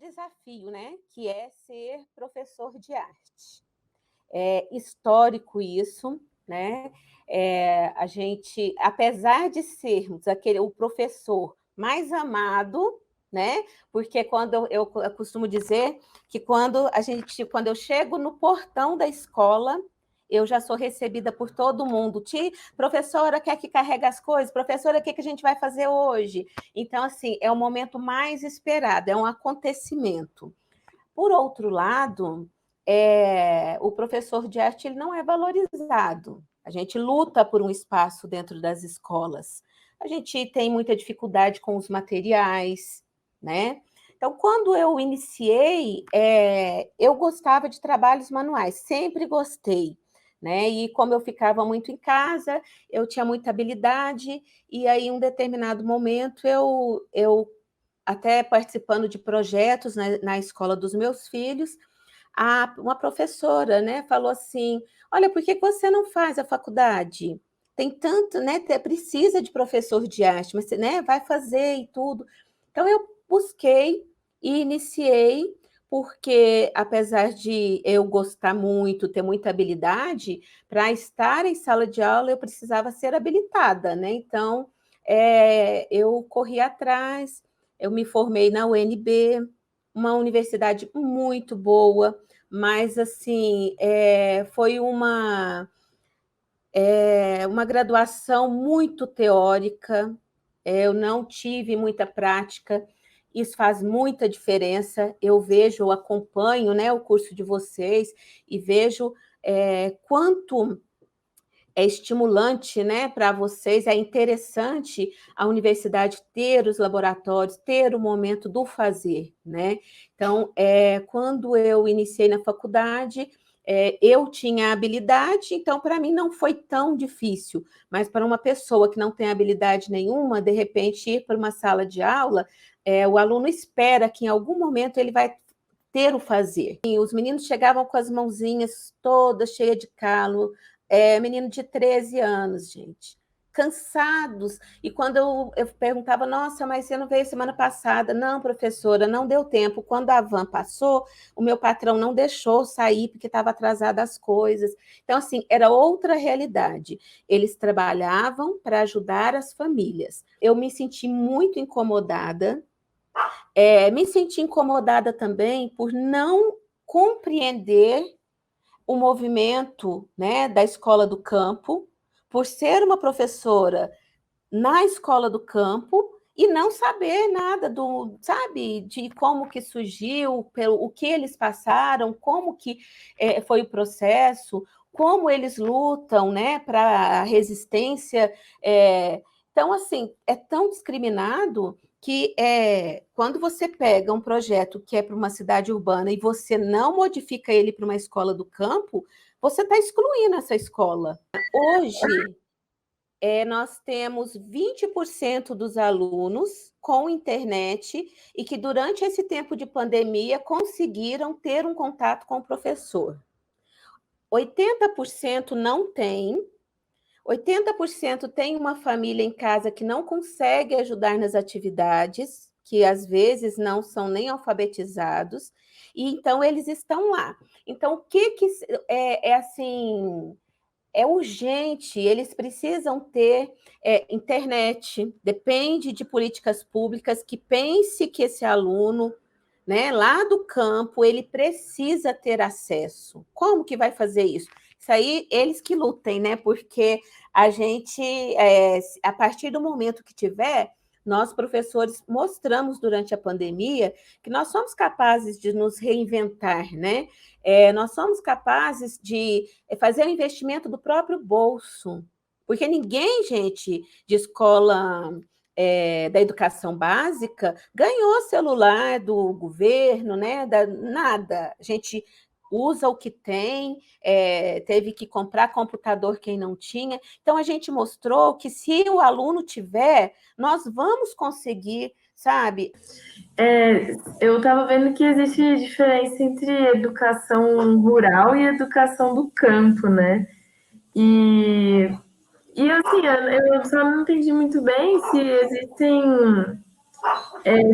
desafio, né? Que é ser professor de arte. É histórico isso, né? A gente, apesar de sermos o professor mais amado, né? Porque quando eu costumo dizer que quando eu chego no portão da escola, eu já sou recebida por todo mundo. Professora, quer que carregue as coisas? Professora, o que a gente vai fazer hoje? Então, assim, é o momento mais esperado, é um acontecimento. Por outro lado, o professor de arte ele não é valorizado. A gente luta por um espaço dentro das escolas. A gente tem muita dificuldade com os materiais, né? Então, quando eu iniciei, eu gostava de trabalhos manuais, sempre gostei, né? E como eu ficava muito em casa, eu tinha muita habilidade, e aí, em um determinado momento, eu até participando de projetos na escola dos meus filhos, uma professora, né, falou assim: olha, por que você não faz a faculdade? Tem tanto, né? Precisa de professor de arte, mas né, vai fazer e tudo. Então eu busquei e iniciei, porque apesar de eu gostar muito, ter muita habilidade, para estar em sala de aula eu precisava ser habilitada, né? Então eu corri atrás, eu me formei na UNB, uma universidade muito boa, mas assim foi uma graduação muito teórica, eu não tive muita prática, isso faz muita diferença. Eu vejo, eu acompanho, né, o curso de vocês e vejo quanto é estimulante, né, para vocês, é interessante a universidade ter os laboratórios, ter o momento do fazer, né? Então, quando eu iniciei na faculdade, eu tinha habilidade, então para mim não foi tão difícil, mas para uma pessoa que não tem habilidade nenhuma, de repente ir para uma sala de aula, o aluno espera que em algum momento ele vai ter o fazer. E os meninos chegavam com as mãozinhas todas cheias de calo, menino de 13 anos, gente, cansados. E quando eu perguntava, nossa, mas você não veio semana passada? Não, professora, não deu tempo. Quando a van passou, o meu patrão não deixou sair porque estava atrasada as coisas. Então, assim, era outra realidade. Eles trabalhavam para ajudar as famílias. Eu me senti muito incomodada. Me senti incomodada também por não compreender o movimento, né, da escola do campo, por ser uma professora na escola do campo e não saber nada sabe, de como que surgiu, o que eles passaram, como que foi o processo, como eles lutam, né, para a resistência. Então, assim, é tão discriminado que quando você pega um projeto que é para uma cidade urbana e você não modifica ele para uma escola do campo, você está excluindo essa escola. Hoje, nós temos 20% dos alunos com internet e que, durante esse tempo de pandemia, conseguiram ter um contato com o professor. 80% não tem, 80% tem uma família em casa que não consegue ajudar nas atividades, que às vezes não são nem alfabetizados, e então eles estão lá. Então, o que assim, é urgente, eles precisam ter internet, depende de políticas públicas que pense que esse aluno, né, lá do campo, ele precisa ter acesso. Como que vai fazer isso? Isso aí, eles que lutem, né? Porque a gente, a partir do momento que tiver, nós, professores, mostramos durante a pandemia que nós somos capazes de nos reinventar, né? Nós somos capazes de fazer o investimento do próprio bolso, porque ninguém, gente, de escola da educação básica ganhou celular do governo, né? Nada. A gente usa o que tem, teve que comprar computador quem não tinha. Então, a gente mostrou que se o aluno tiver, nós vamos conseguir, sabe? Eu estava vendo que existe diferença entre educação rural e educação do campo, né? E assim, eu só não entendi muito bem se existem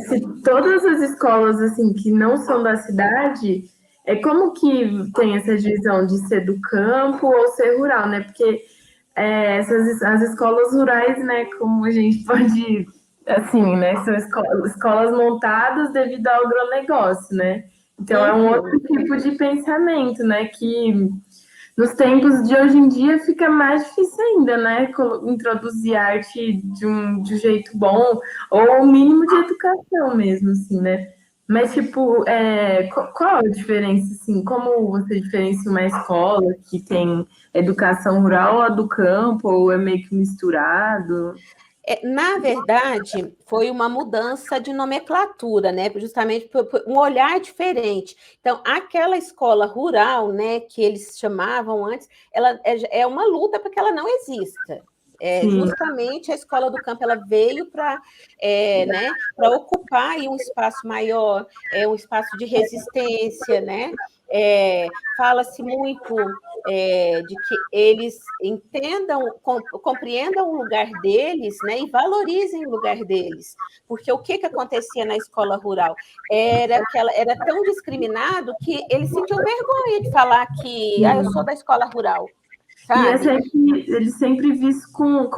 se todas as escolas assim que não são da cidade, como que tem essa divisão de ser do campo ou ser rural, né? Porque as escolas rurais, né, como a gente pode, assim, né, são escolas montadas devido ao agronegócio, né? Então é um outro tipo de pensamento, né, que nos tempos de hoje em dia fica mais difícil ainda, né? Introduzir arte de um jeito bom, ou o mínimo de educação mesmo, assim, né? Mas, tipo, qual a diferença, assim? Como você diferencia uma escola que tem educação rural a do campo, ou é meio que misturado? Na verdade, foi uma mudança de nomenclatura, né? Justamente por um olhar diferente. Então, aquela escola rural, né, que eles chamavam antes, ela é uma luta para que ela não exista. Sim. Justamente a escola do campo ela veio para né, para ocupar aí um espaço maior, um espaço de resistência, né? Fala-se muito de que eles entendam, compreendam o lugar deles, né, e valorizem o lugar deles. Porque o que acontecia na escola rural? Era que ela era tão discriminado que eles sentiam vergonha de falar que eu sou da escola rural. E Sabe? ele sempre visto como,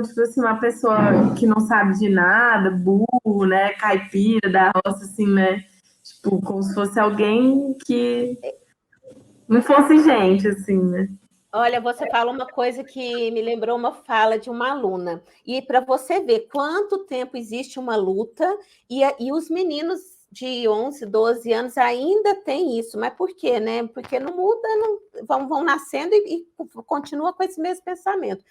tipo assim, uma pessoa que não sabe de nada, burro, né? Caipira da roça, assim, né? Tipo, como se fosse alguém que não fosse gente, assim, né? Olha, você fala uma coisa que me lembrou uma fala de uma aluna. E para você ver quanto tempo existe uma luta, e os meninos de 11, 12 anos ainda têm isso. Mas por quê, né? Porque não muda, vão nascendo e continua com esse mesmo pensamento.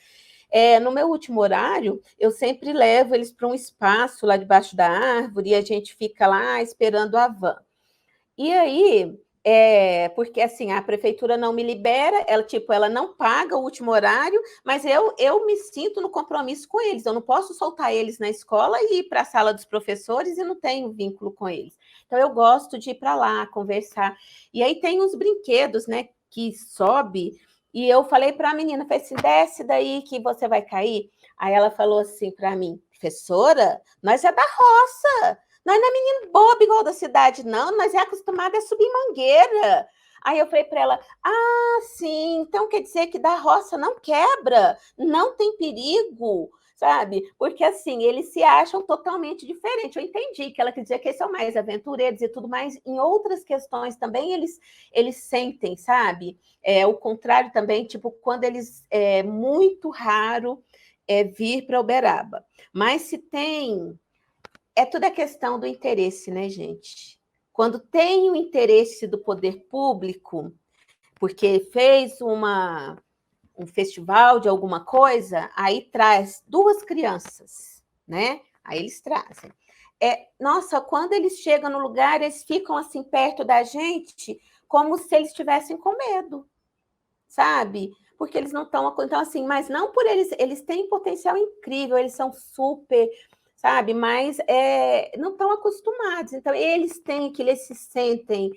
No meu último horário, eu sempre levo eles para um espaço lá debaixo da árvore e a gente fica lá esperando a van. E aí, porque assim, a prefeitura não me libera, ela não paga o último horário, mas eu me sinto no compromisso com eles. Eu não posso soltar eles na escola e ir para a sala dos professores e não tenho vínculo com eles. Então, eu gosto de ir para lá, conversar. E aí tem os brinquedos, né, que sobe. E eu falei para a menina, falei assim, desce daí que você vai cair. Aí ela falou assim para mim, professora, nós é da roça. Nós não é menino bobo igual da cidade, não. Nós é acostumado a subir mangueira. Aí eu falei para ela: ah, sim, então quer dizer que da roça não quebra, não tem perigo, sabe? Porque assim, eles se acham totalmente diferentes. Eu entendi que ela quer dizer que eles são mais aventureiros e tudo mais. Em outras questões também eles sentem, sabe? O contrário também, tipo, quando eles é muito raro vir para Uberaba. Mas se tem tudo a questão do interesse, né, gente? Quando tem o interesse do poder público, porque fez um festival de alguma coisa, aí traz duas crianças, né? Aí eles trazem. Nossa, quando eles chegam no lugar, eles ficam assim perto da gente, como se eles estivessem com medo, sabe? Porque eles não estão. Então, assim, mas não por eles têm potencial incrível, eles são super, sabe? Mas não estão acostumados. Então, eles se sentem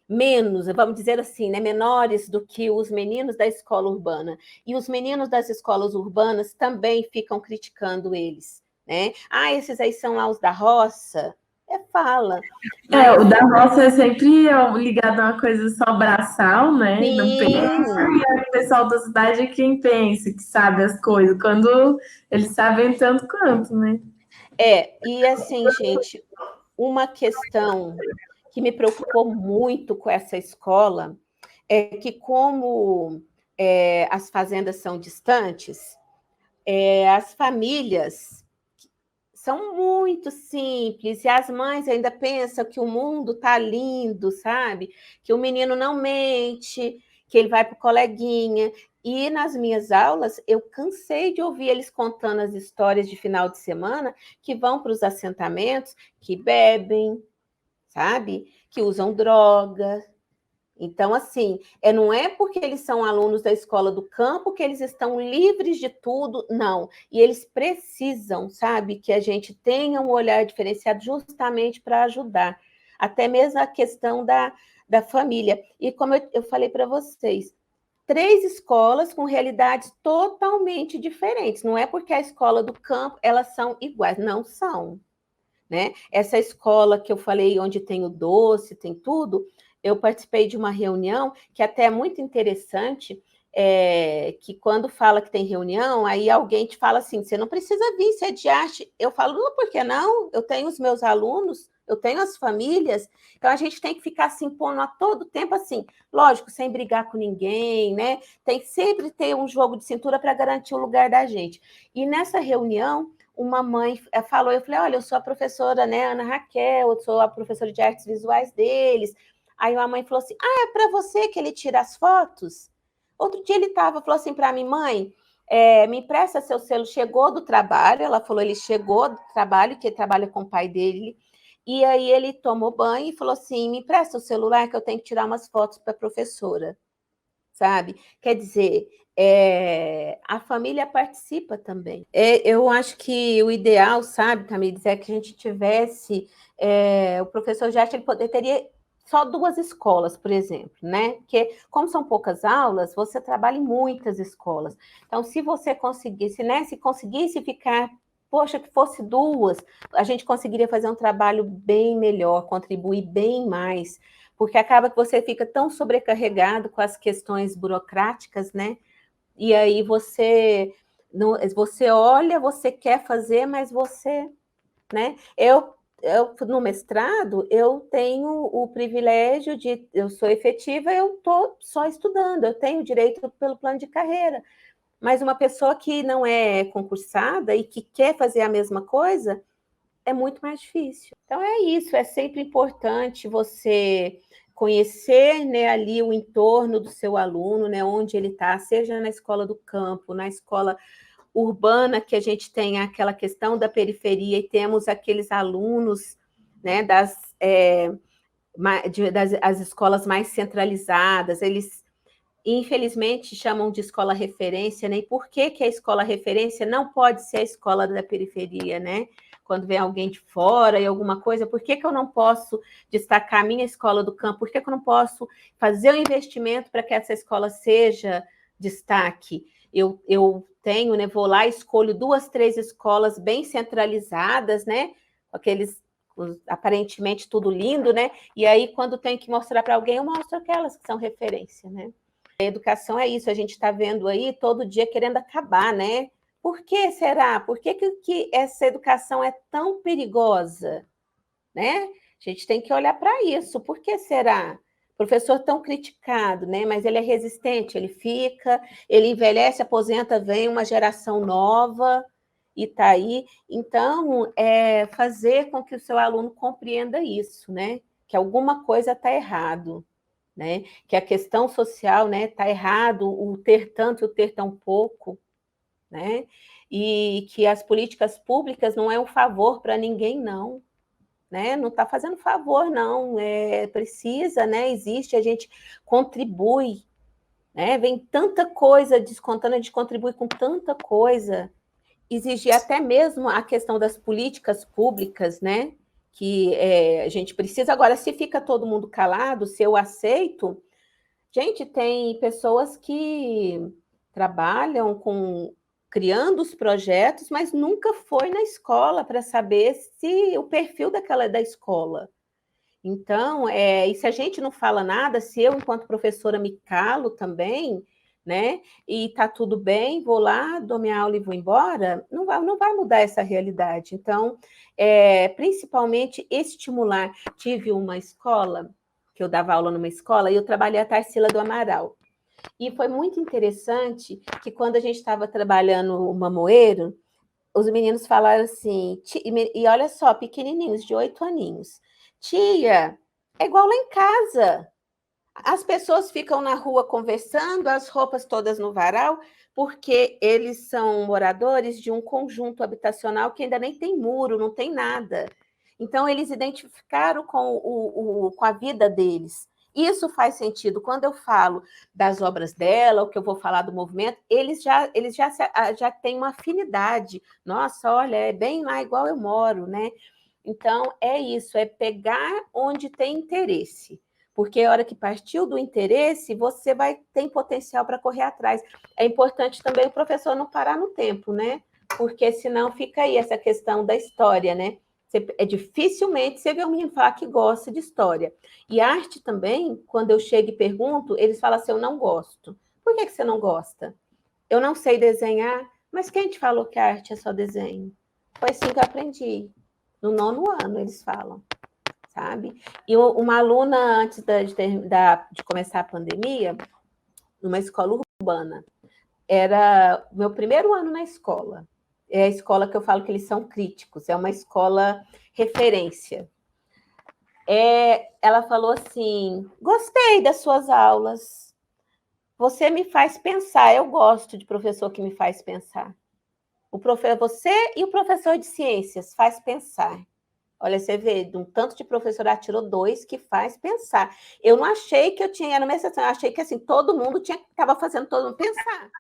menos, vamos dizer assim, né, menores do que os meninos da escola urbana. E os meninos das escolas urbanas também ficam criticando eles, né? Ah, esses aí são lá os da roça. Fala. Mas O da roça é sempre ligado a uma coisa só braçal, né? Não pensa. sim. E o pessoal da cidade é quem pensa, que sabe as coisas, quando eles sabem tanto quanto, né? E assim, gente, uma questão que me preocupou muito com essa escola é que, como as fazendas são distantes, as famílias são muito simples e as mães ainda pensam que o mundo tá lindo, sabe? Que o menino não mente, que ele vai para o coleguinha. E nas minhas aulas, eu cansei de ouvir eles contando as histórias de final de semana que vão para os assentamentos, que bebem, sabe? Que usam droga. Então, assim, não é porque eles são alunos da escola do campo que eles estão livres de tudo, não. E eles precisam, sabe, que a gente tenha um olhar diferenciado justamente para ajudar. Até mesmo a questão da família. E como eu falei para vocês, 3 escolas com realidades totalmente diferentes. Não é porque a escola do campo, elas são iguais, não são, né? Essa escola que eu falei, onde tem o doce, tem tudo, eu participei de uma reunião que até é muito interessante, que quando fala que tem reunião, aí alguém te fala assim, você não precisa vir, você é de arte. Eu falo, não, por que não? Eu tenho os meus alunos, eu tenho as famílias, então a gente tem que ficar se impondo a todo tempo assim, lógico, sem brigar com ninguém, né? Tem que sempre ter um jogo de cintura para garantir o lugar da gente. E nessa reunião, uma mãe falou, eu falei, olha, eu sou a professora, né, Ana Raquel, eu sou a professora de artes visuais deles. Aí uma mãe falou assim, é para você que ele tira as fotos? Outro dia ele falou assim para mim, mãe, me empresta seu selo, chegou do trabalho, ela falou, ele chegou do trabalho, que ele trabalha com o pai dele, e aí ele tomou banho e falou assim, me empresta o celular que eu tenho que tirar umas fotos para a professora, sabe? Quer dizer, a família participa também. Eu acho que o ideal, sabe, Tamires, é que a gente tivesse, o professor de arte, ele teria só 2 escolas, por exemplo, né? Porque, como são poucas aulas, você trabalha em muitas escolas. Então, se você conseguisse, né? Se conseguisse ficar, poxa, que fosse 2, a gente conseguiria fazer um trabalho bem melhor, contribuir bem mais, porque acaba que você fica tão sobrecarregado com as questões burocráticas, né? E aí você olha, você quer fazer, mas você, né? Eu no mestrado, eu tenho o privilégio de, eu sou efetiva, eu estou só estudando, eu tenho direito pelo plano de carreira, mas uma pessoa que não é concursada e que quer fazer a mesma coisa, é muito mais difícil. Então é isso, é sempre importante você conhecer, né, ali o entorno do seu aluno, né, onde ele está, seja na escola do campo, na escola urbana, que a gente tem aquela questão da periferia e temos aqueles alunos, né, das as escolas mais centralizadas, eles infelizmente chamam de escola referência, né? E por que que a escola referência não pode ser a escola da periferia, né? Quando vem alguém de fora e alguma coisa, por que que eu não posso destacar a minha escola do campo? Por que que eu não posso fazer o um investimento para que essa escola seja destaque? Eu tenho, né? Vou lá, escolho 2, 3 escolas bem centralizadas, né? Aqueles aparentemente tudo lindo, né? E aí, quando tem que mostrar para alguém, eu mostro aquelas que são referência, né? A educação é isso, a gente está vendo aí todo dia querendo acabar, né? Por que será? Por que essa educação é tão perigosa, né? A gente tem que olhar para isso. Por que será? Professor tão criticado, né? Mas ele é resistente, ele fica, ele envelhece, aposenta, vem uma geração nova e está aí. Então, fazer com que o seu aluno compreenda isso, né? Que alguma coisa está errado. Né? Que a questão social, né, está errado o ter tanto e o ter tão pouco, né? E que as políticas públicas não é um favor para ninguém, não, né? Não está fazendo favor, não. Precisa, né? Existe, a gente contribui, né? Vem tanta coisa descontando, a gente contribui com tanta coisa. Exigir até mesmo a questão das políticas públicas, né? Que a gente precisa. Agora, se fica todo mundo calado, se eu aceito, gente, tem pessoas que trabalham criando os projetos, mas nunca foi na escola para saber se o perfil da escola. Então, e se a gente não fala nada, se eu, enquanto professora, me calo também, né? E tá tudo bem, vou lá, dou minha aula e vou embora, não vai mudar essa realidade. Então, principalmente estimular. Tive uma escola, que eu dava aula numa escola, e eu trabalhei a Tarsila do Amaral. E foi muito interessante que quando a gente estava trabalhando o mamoeiro, os meninos falaram assim, e olha só, pequenininhos, de 8 aninhos, tia, é igual lá em casa. As pessoas ficam na rua conversando, as roupas todas no varal, porque eles são moradores de um conjunto habitacional que ainda nem tem muro, não tem nada. Então, eles identificaram com a vida deles. Isso faz sentido. Quando eu falo das obras dela, o que eu vou falar do movimento, eles já têm uma afinidade. Nossa, olha, é bem lá igual eu moro, né? Então, é isso, é pegar onde tem interesse. porque a hora que partiu do interesse, você tem potencial para correr atrás. É importante também o professor não parar no tempo, né? Porque senão fica aí essa questão da história, né? Dificilmente você vê um menino falar que gosta de história. E arte também, quando eu chego e pergunto, eles falam assim, eu não gosto. Por que você não gosta? Eu não sei desenhar, mas quem te falou que a arte é só desenho? Foi assim que eu aprendi. No 9º ano, eles falam, sabe? E uma aluna, antes de começar a pandemia, numa escola urbana, era o meu primeiro ano na escola. É a escola que eu falo que eles são críticos, é uma escola referência. Ela falou assim, gostei das suas aulas, você me faz pensar, eu gosto de professor que me faz pensar. Você e o professor de ciências faz pensar. Olha, você vê, de um tanto de professor, ela tirou 2 que faz pensar. Eu não achei que eu tinha, era uma exceção, eu achei que assim, todo mundo estava fazendo todo mundo pensar.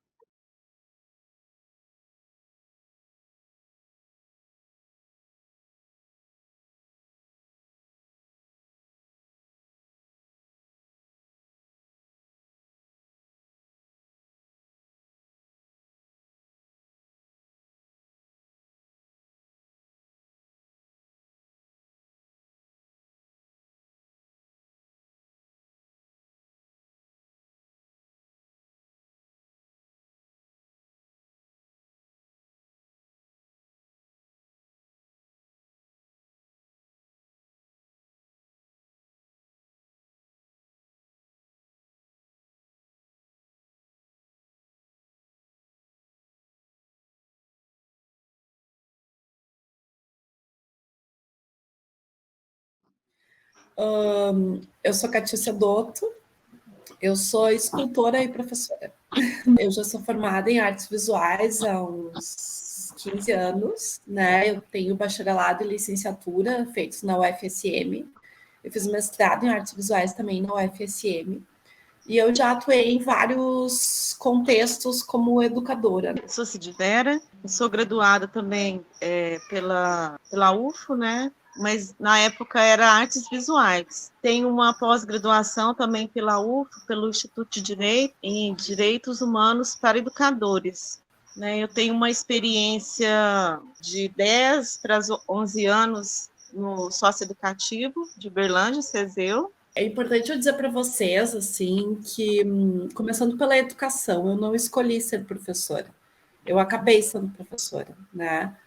Eu sou Catícia Dotto, eu sou escultora e professora. Eu já sou formada em artes visuais há uns 15 anos, né? Eu tenho bacharelado e licenciatura feitos na UFSM. Eu fiz mestrado em artes visuais também na UFSM. E eu já atuei em vários contextos como educadora. Eu sou Cidivera, sou graduada também pela UFO, né? Mas na época era artes visuais. Tenho uma pós-graduação também pela UFO, pelo Instituto de Direito, em Direitos Humanos para Educadores. Né? Eu tenho uma experiência de 10 para 11 anos no socioeducativo de Uberlândia, CESEU. É importante eu dizer para vocês, assim, que, começando pela educação, eu não escolhi ser professora. Eu acabei sendo professora, né?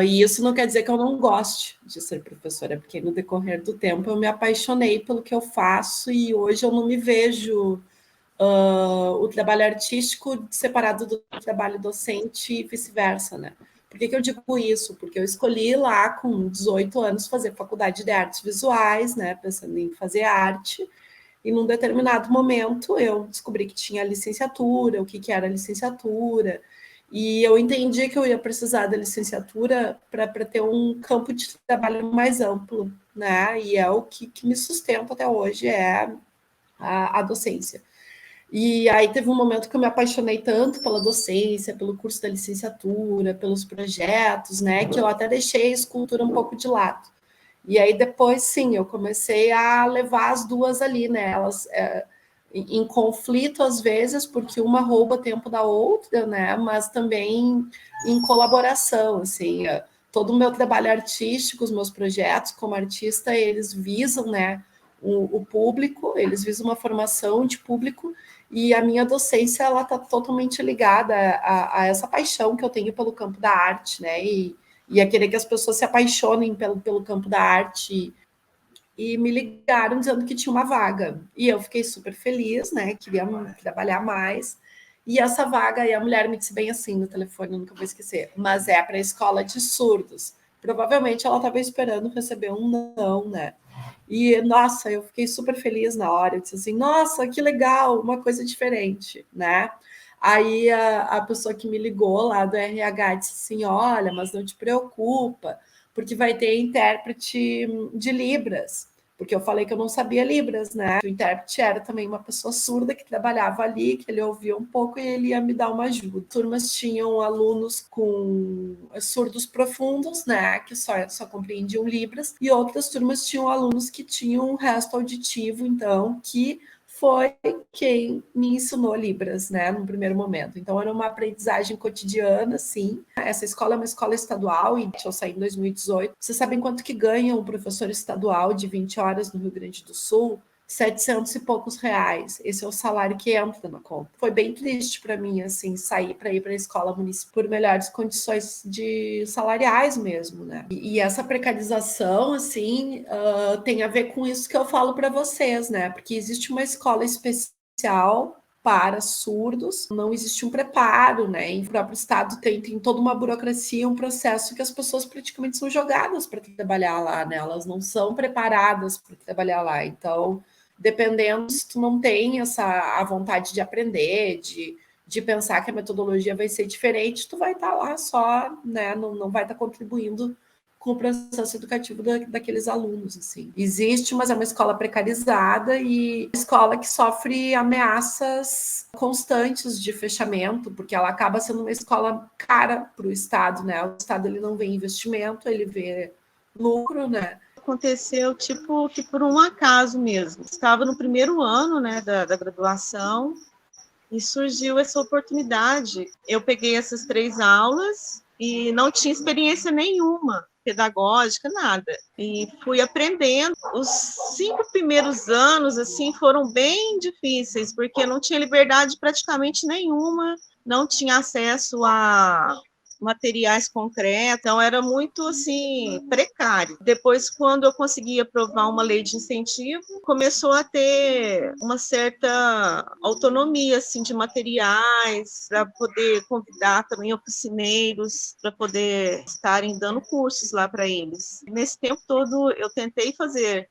E isso não quer dizer que eu não goste de ser professora, porque no decorrer do tempo eu me apaixonei pelo que eu faço e hoje eu não me vejo o trabalho artístico separado do trabalho docente e vice-versa, né? Por que eu digo isso? Porque eu escolhi lá com 18 anos fazer faculdade de artes visuais, né? Pensando em fazer arte. E num determinado momento eu descobri que tinha licenciatura, o que era licenciatura, e eu entendi que eu ia precisar da licenciatura para ter um campo de trabalho mais amplo, né? E é o que me sustenta até hoje, é a docência. E aí teve um momento que eu me apaixonei tanto pela docência, pelo curso da licenciatura, pelos projetos, né, que eu até deixei a escultura um pouco de lado. E aí depois, sim, eu comecei a levar as duas ali, né, elas em conflito às vezes, porque uma rouba tempo da outra, né, mas também em colaboração, assim, todo o meu trabalho artístico, os meus projetos como artista, eles visam, né, o público, eles visam uma formação de público, e a minha docência ela está totalmente ligada a essa paixão que eu tenho pelo campo da arte, né? E a querer que as pessoas se apaixonem pelo campo da arte. E me ligaram dizendo que tinha uma vaga. E eu fiquei super feliz, né? Queria trabalhar mais. E essa vaga, e a mulher me disse bem assim no telefone, eu nunca vou esquecer, mas é para a escola de surdos. Provavelmente ela estava esperando receber um não, né? E, nossa, eu fiquei super feliz na hora. Eu disse assim, nossa, que legal, uma coisa diferente, né? Aí a pessoa que me ligou lá do RH disse assim, olha, mas não te preocupa, porque vai ter intérprete de Libras. porque eu falei que eu não sabia Libras, né? O intérprete era também uma pessoa surda que trabalhava ali, que ele ouvia um pouco e ele ia me dar uma ajuda. Turmas tinham alunos com surdos profundos, né? Que só compreendiam Libras, e outras turmas tinham alunos que tinham um resto auditivo, então, que foi quem me ensinou Libras, né, no primeiro momento. Então, era uma aprendizagem cotidiana, sim. Essa escola é uma escola estadual e eu saí em 2018. Vocês sabem quanto que ganha um professor estadual de 20 horas no Rio Grande do Sul? 700 e poucos reais. Esse é o salário que entra na conta. Foi bem triste para mim, assim, sair para ir para a escola municipal por melhores condições de salariais mesmo, né? E essa precarização, assim, tem a ver com isso que eu falo para vocês, né? Porque existe uma escola especial para surdos, não existe um preparo, né? E o próprio Estado tem toda uma burocracia, um processo que as pessoas praticamente são jogadas para trabalhar lá, né? Elas não são preparadas para trabalhar lá. Então, dependendo se tu não tem a vontade de aprender, de pensar que a metodologia vai ser diferente, tu vai estar lá só, né? Não vai estar contribuindo com o processo educativo daqueles alunos, assim. Existe, mas é uma escola precarizada e escola que sofre ameaças constantes de fechamento, porque ela acaba sendo uma escola cara para o Estado, né? O Estado ele não vê investimento, ele vê lucro, né? Aconteceu tipo que por um acaso mesmo. Estava no primeiro ano, né, da graduação e surgiu essa oportunidade. Eu peguei essas 3 aulas e não tinha experiência nenhuma pedagógica, nada. E fui aprendendo. Os 5 primeiros anos, assim, foram bem difíceis, porque não tinha liberdade praticamente nenhuma, não tinha acesso a materiais concretos, então era muito assim precário. Depois, quando eu consegui aprovar uma lei de incentivo, começou a ter uma certa autonomia assim de materiais para poder convidar também oficineiros para poder estarem dando cursos lá para eles. Nesse tempo todo eu tentei fazer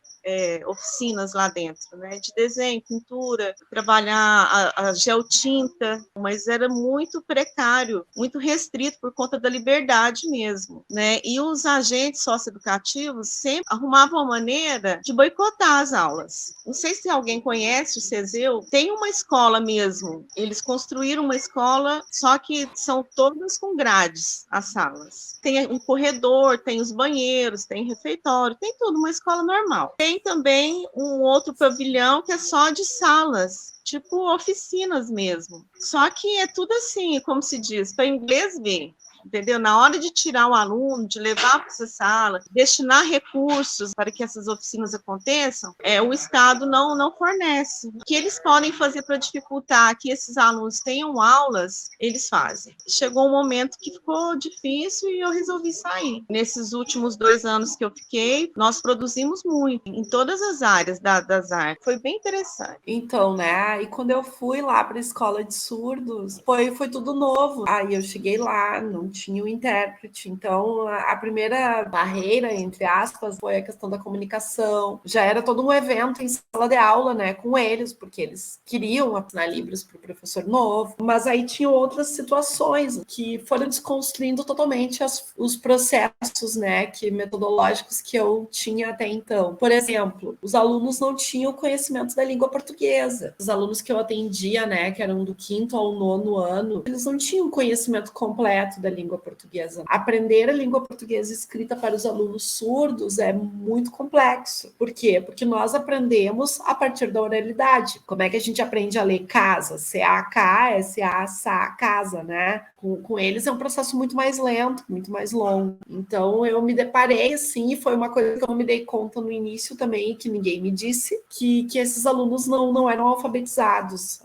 oficinas lá dentro, né, de desenho, pintura, trabalhar a geotinta, mas era muito precário, muito restrito por conta da liberdade mesmo, né, e os agentes socioeducativos sempre arrumavam uma maneira de boicotar as aulas. Não sei se alguém conhece o CESEU, tem uma escola mesmo, eles construíram uma escola, só que são todas com grades, as salas. Tem um corredor, tem os banheiros, tem refeitório, tem tudo, uma escola normal. Tem também um outro pavilhão que é só de salas, tipo oficinas mesmo. Só que é tudo assim, como se diz, para inglês ver. Entendeu? Na hora de tirar o aluno, de levar para essa sala, destinar recursos para que essas oficinas aconteçam, o Estado não fornece. O que eles podem fazer para dificultar que esses alunos tenham aulas, eles fazem. Chegou um momento que ficou difícil e eu resolvi sair. Nesses últimos 2 anos que eu fiquei, nós produzimos muito, em todas as áreas das artes. Foi bem interessante. Então, né? E quando eu fui lá para a escola de surdos, foi tudo novo. Aí eu cheguei lá, não tinha o intérprete. Então, a primeira barreira, entre aspas, foi a questão da comunicação. Já era todo um evento em sala de aula, né, com eles, porque eles queriam assinar livros para o professor novo. Mas aí tinham outras situações que foram desconstruindo totalmente os processos, né, metodológicos que eu tinha até então. Por exemplo, os alunos não tinham conhecimento da língua portuguesa. Os alunos que eu atendia, né, que eram do 5º ao 9º ano, eles não tinham conhecimento completo da língua portuguesa. Aprender a língua portuguesa escrita para os alunos surdos é muito complexo. Por quê? Porque nós aprendemos a partir da oralidade. Como é que a gente aprende a ler casa? C-A-K-S-A-S-A, casa, né? Com eles é um processo muito mais lento, muito mais longo. Então, eu me deparei, assim, e foi uma coisa que eu não me dei conta no início também, que ninguém me disse, que esses alunos não eram alfabetizados,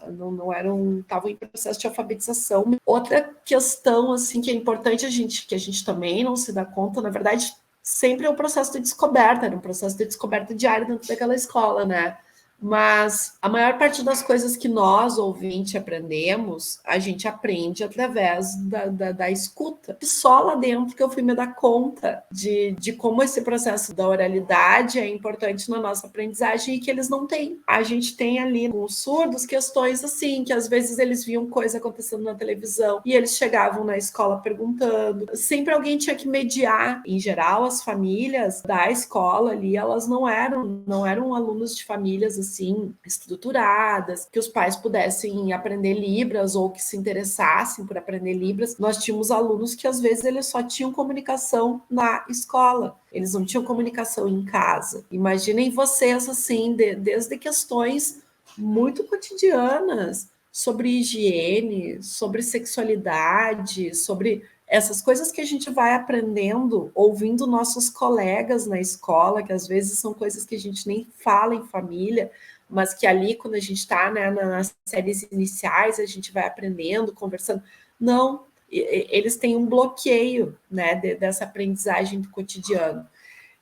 estavam em processo de alfabetização. Outra questão, assim, que é importante que a gente também não se dá conta, na verdade, sempre é um processo de descoberta, era um processo de descoberta diária dentro daquela escola, né? Mas a maior parte das coisas que nós, ouvinte, aprendemos, a gente aprende através da escuta. Só lá dentro que eu fui me dar conta de como esse processo da oralidade é importante na nossa aprendizagem e que eles não têm. A gente tem ali com os surdos questões assim, que às vezes eles viam coisa acontecendo na televisão e eles chegavam na escola perguntando. Sempre alguém tinha que mediar. Em geral, as famílias da escola ali, elas não eram alunos de famílias assim estruturadas, que os pais pudessem aprender Libras ou que se interessassem por aprender Libras. Nós tínhamos alunos que às vezes eles só tinham comunicação na escola, eles não tinham comunicação em casa. Imaginem vocês assim, desde questões muito cotidianas sobre higiene, sobre sexualidade, sobre essas coisas que a gente vai aprendendo, ouvindo nossos colegas na escola, que às vezes são coisas que a gente nem fala em família, mas que ali, quando a gente está, né, nas séries iniciais, a gente vai aprendendo, conversando. Não, eles têm um bloqueio, né, dessa aprendizagem do cotidiano.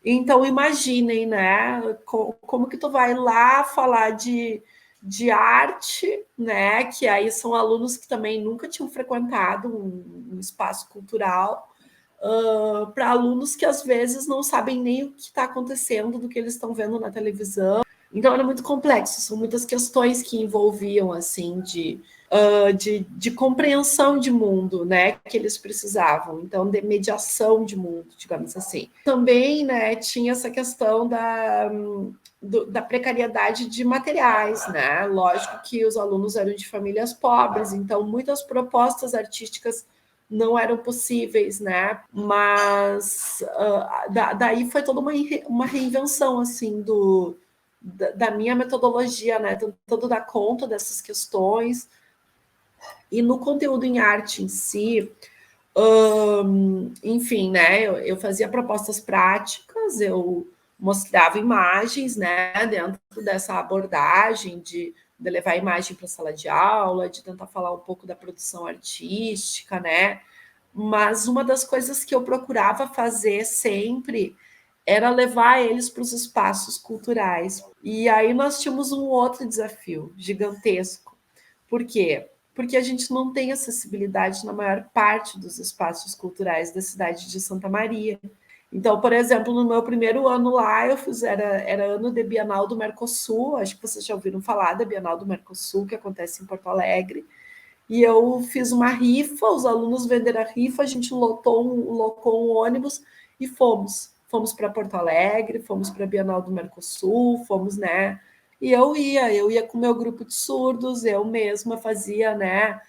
Então, imaginem, né, como que tu vai lá falar de arte, né, que aí são alunos que também nunca tinham frequentado um espaço cultural, para alunos que às vezes não sabem nem o que está acontecendo do que eles estão vendo na televisão. Então era muito complexo, são muitas questões que envolviam assim de compreensão de mundo, né, que eles precisavam, então de mediação de mundo, digamos assim. Também, né, tinha essa questão da precariedade de materiais, né? Lógico que os alunos eram de famílias pobres, então muitas propostas artísticas não eram possíveis, né? Mas daí foi toda uma reinvenção assim da minha metodologia, né? Tentando dar conta dessas questões. E no conteúdo em arte em si, enfim, né? Eu fazia propostas práticas, eu mostrava imagens, né? Dentro dessa abordagem de levar a imagem para a sala de aula, de tentar falar um pouco da produção artística, né? Mas uma das coisas que eu procurava fazer sempre era levar eles para os espaços culturais. E aí nós tínhamos um outro desafio gigantesco. Por quê? Porque a gente não tem acessibilidade na maior parte dos espaços culturais da cidade de Santa Maria. Então, por exemplo, no meu primeiro ano lá, era ano de Bienal do Mercosul, acho que vocês já ouviram falar da Bienal do Mercosul, que acontece em Porto Alegre, e eu fiz uma rifa, os alunos venderam a rifa, a gente locou um ônibus e fomos para Porto Alegre, fomos para a Bienal do Mercosul, fomos, né? E eu ia com o meu grupo de surdos, eu mesma fazia, né?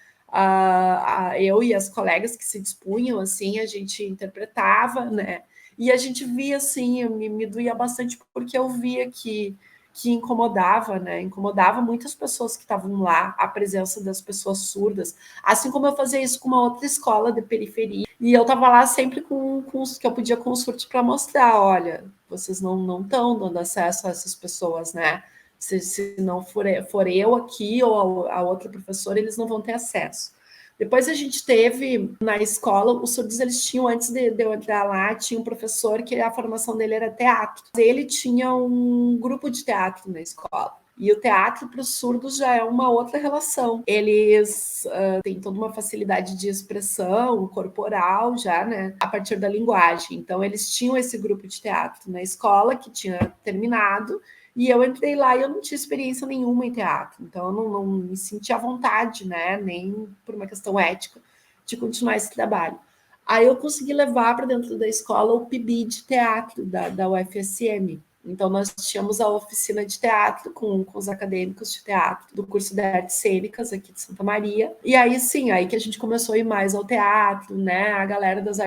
Eu e as colegas que se dispunham, assim, a gente interpretava, né? E a gente via, assim, me doía bastante porque eu via que incomodava, né? Incomodava muitas pessoas que estavam lá, a presença das pessoas surdas, assim como eu fazia isso com uma outra escola de periferia. E eu estava lá sempre com os que eu podia com os surdos para mostrar, olha, vocês não estão dando acesso a essas pessoas, né? Se não for eu aqui ou a outra professora, eles não vão ter acesso. Depois a gente teve na escola, os surdos eles tinham, antes de eu entrar lá, tinha um professor que a formação dele era teatro. Ele tinha um grupo de teatro na escola. E o teatro para os surdos já é uma outra relação. Eles têm toda uma facilidade de expressão corporal já, né, a partir da linguagem. Então eles tinham esse grupo de teatro na escola que tinha terminado. E eu entrei lá e eu não tinha experiência nenhuma em teatro, então eu não me sentia à vontade, né, nem por uma questão ética, de continuar esse trabalho. Aí eu consegui levar para dentro da escola o PIB de teatro da UFSM. Então, nós tínhamos a oficina de teatro com os acadêmicos de teatro do curso de artes cênicas aqui de Santa Maria. E aí, sim, aí que a gente começou a ir mais ao teatro, né? A galera das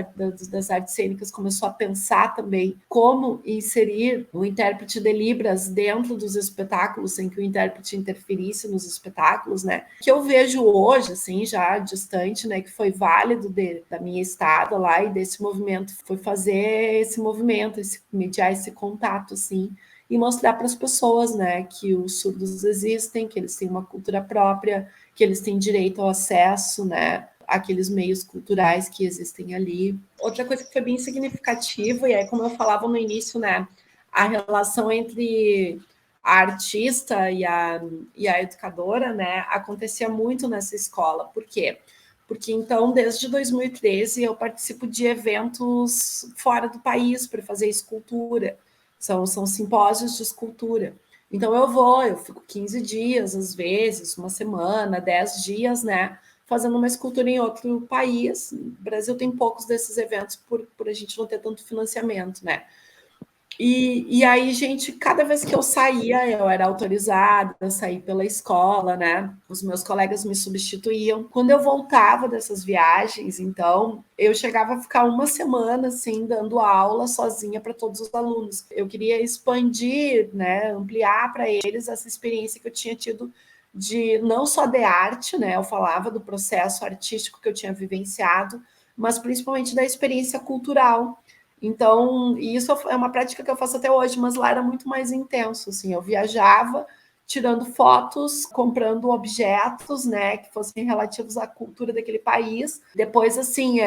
artes cênicas começou a pensar também como inserir o intérprete de Libras dentro dos espetáculos, sem que o intérprete interferisse nos espetáculos, né? Que eu vejo hoje, assim, já distante, né? Que foi válido da minha estada lá e desse movimento, foi fazer esse movimento, mediar esse contato, assim, e mostrar para as pessoas, né, que os surdos existem, que eles têm uma cultura própria, que eles têm direito ao acesso, né, àqueles meios culturais que existem ali. Outra coisa que foi bem significativa, e aí, como eu falava no início, né, a relação entre a artista e a educadora, né, acontecia muito nessa escola. Por quê? Porque, então, desde 2013, eu participo de eventos fora do país para fazer escultura. São simpósios de escultura. Então, eu fico 15 dias, às vezes, uma semana, 10 dias, né, fazendo uma escultura em outro país. O Brasil tem poucos desses eventos por a gente não ter tanto financiamento, né? E aí, gente, cada vez que eu saía, eu era autorizada a sair pela escola, né? Os meus colegas me substituíam. Quando eu voltava dessas viagens, então, eu chegava a ficar uma semana, assim, dando aula sozinha para todos os alunos. Eu queria expandir, né, ampliar para eles essa experiência que eu tinha tido de não só de arte, né? Eu falava do processo artístico que eu tinha vivenciado, mas principalmente da experiência cultural. Então, e isso é uma prática que eu faço até hoje, mas lá era muito mais intenso, assim, eu viajava tirando fotos, comprando objetos, né, que fossem relativos à cultura daquele país. Depois, assim,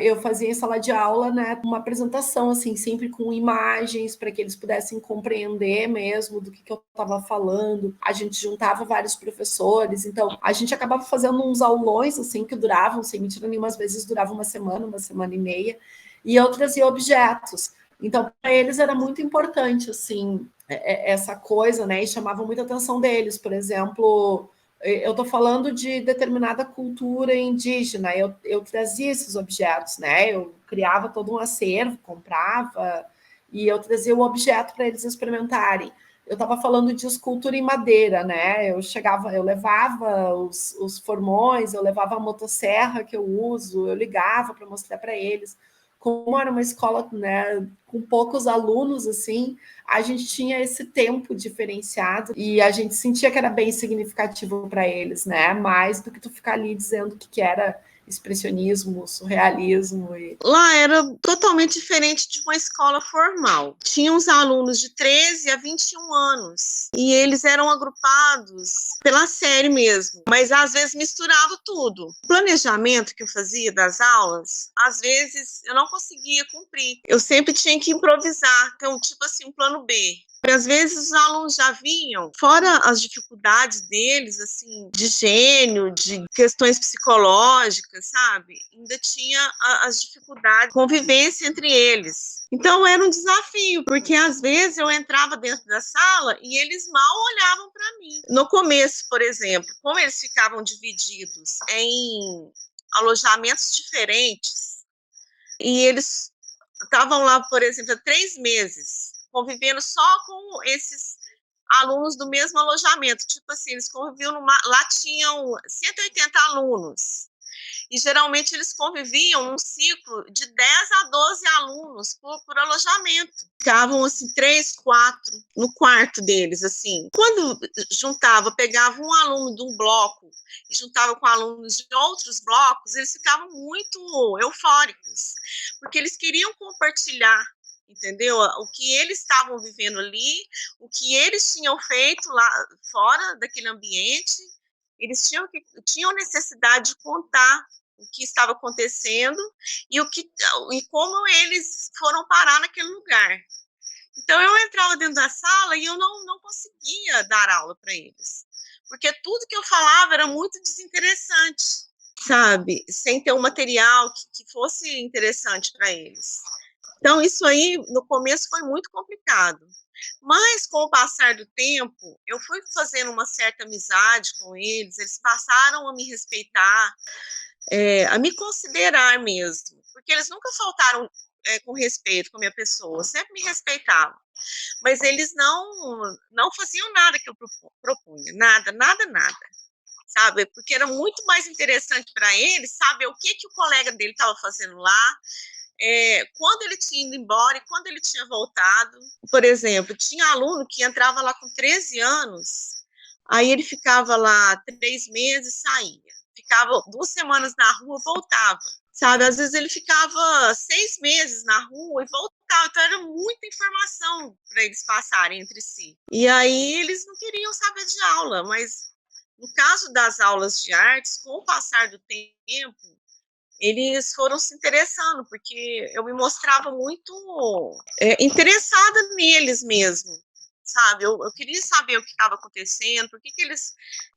eu fazia em sala de aula, né, uma apresentação, assim, sempre com imagens para que eles pudessem compreender mesmo do que eu estava falando. A gente juntava vários professores, então a gente acabava fazendo uns aulões, assim, que duravam, sem mentira nenhuma, às vezes durava uma semana e meia, e eu trazia objetos. Então, para eles era muito importante, assim, essa coisa, né? E chamava muita atenção deles. Por exemplo, eu estou falando de determinada cultura indígena, eu trazia esses objetos, né? Eu criava todo um acervo, comprava, e eu trazia o objeto para eles experimentarem. Eu estava falando de escultura em madeira, né? Eu levava os formões, eu levava a motosserra que eu uso, eu ligava para mostrar para eles. Como era uma escola, né, com poucos alunos, assim, a gente tinha esse tempo diferenciado e a gente sentia que era bem significativo para eles, né? Mais do que tu ficar ali dizendo que era expressionismo, surrealismo. Lá era totalmente diferente de uma escola formal. Tinha uns alunos de 13 a 21 anos e eles eram agrupados pela série mesmo, mas às vezes misturava tudo. O planejamento que eu fazia das aulas, às vezes eu não conseguia cumprir. Eu sempre tinha que improvisar, então tipo assim, um plano B. Às vezes os alunos já vinham, fora as dificuldades deles, assim, de gênio, de questões psicológicas, sabe? Ainda tinha as dificuldades de convivência entre eles. Então era um desafio, porque às vezes eu entrava dentro da sala e eles mal olhavam para mim. No começo, por exemplo, como eles ficavam divididos em alojamentos diferentes, e eles estavam lá, por exemplo, há 3 meses, convivendo só com esses alunos do mesmo alojamento. Tipo assim, eles conviviam lá tinham 180 alunos. E geralmente eles conviviam num ciclo de 10 a 12 alunos por alojamento. Ficavam assim 3, 4 no quarto deles, assim. Quando juntava, pegava um aluno de um bloco e juntava com alunos de outros blocos, eles ficavam muito eufóricos, porque eles queriam compartilhar, entendeu? O que eles estavam vivendo ali, o que eles tinham feito lá fora daquele ambiente. Eles tinham necessidade de contar o que estava acontecendo e como eles foram parar naquele lugar. Então, eu entrava dentro da sala e eu não conseguia dar aula para eles, porque tudo que eu falava era muito desinteressante, sabe? Sem ter um material que fosse interessante para eles. Então, isso aí, no começo, foi muito complicado. Mas, com o passar do tempo, eu fui fazendo uma certa amizade com eles passaram a me respeitar, a me considerar mesmo, porque eles nunca faltaram com respeito com a minha pessoa, sempre me respeitavam. Mas eles não faziam nada que eu propunha, nada, nada, nada, sabe? Porque era muito mais interessante para eles saber o que o colega dele estava fazendo lá, quando ele tinha ido embora e quando ele tinha voltado. Por exemplo, tinha aluno que entrava lá com 13 anos, aí ele ficava lá 3 meses, saía. Ficava 2 semanas na rua, voltava, sabe? Às vezes ele ficava 6 meses na rua e voltava, então era muita informação para eles passarem entre si. E aí eles não queriam saber de aula, mas no caso das aulas de artes, com o passar do tempo, eles foram se interessando, porque eu me mostrava muito interessada neles mesmo, sabe? Eu queria saber o que estava acontecendo,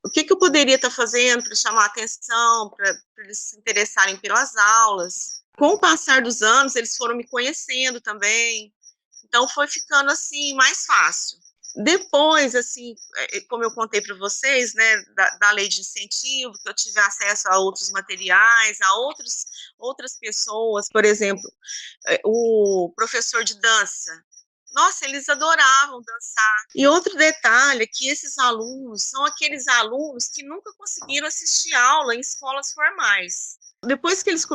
o que eu poderia estar fazendo para chamar a atenção, para eles se interessarem pelas aulas. Com o passar dos anos, eles foram me conhecendo também, então foi ficando assim mais fácil. Depois, assim, como eu contei para vocês, né, da lei de incentivo, que eu tive acesso a outros materiais, a outras pessoas, por exemplo, o professor de dança. Nossa, eles adoravam dançar. E outro detalhe é que esses alunos são aqueles alunos que nunca conseguiram assistir aula em escolas formais. Depois que eles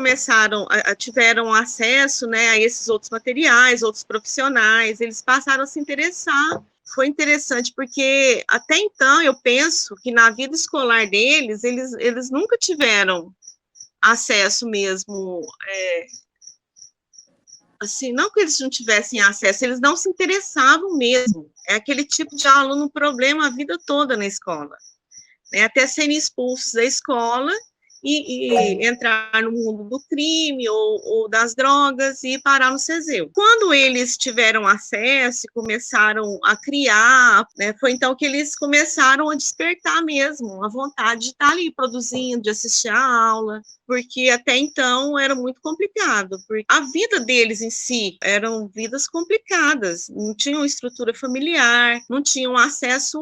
tiveram acesso, né, a esses outros materiais, outros profissionais, eles passaram a se interessar. Foi interessante, porque até então eu penso que na vida escolar deles, eles nunca tiveram acesso mesmo, assim, não que eles não tivessem acesso, eles não se interessavam mesmo. É aquele tipo de aluno problema a vida toda na escola, né, até serem expulsos da escola e entrar no mundo do crime ou das drogas e parar no CESEU. Quando eles tiveram acesso e começaram a criar, né, foi então que eles começaram a despertar mesmo a vontade de estar ali produzindo, de assistir a aula, porque até então era muito complicado, porque a vida deles em si eram vidas complicadas, não tinham estrutura familiar, não tinham acesso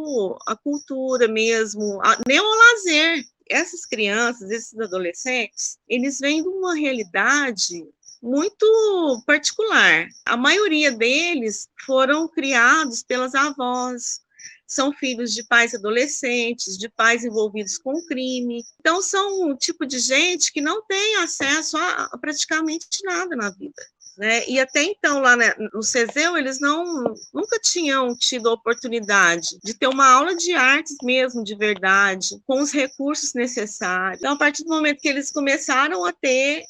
à cultura mesmo, nem ao lazer. Essas crianças, esses adolescentes, eles vêm de uma realidade muito particular. A maioria deles foram criados pelas avós, são filhos de pais adolescentes, de pais envolvidos com crime. Então, são um tipo de gente que não tem acesso a praticamente nada na vida. Né? E até então, lá no CESEU, eles nunca tinham tido a oportunidade de ter uma aula de artes mesmo, de verdade, com os recursos necessários. Então, a partir do momento que eles começaram a ter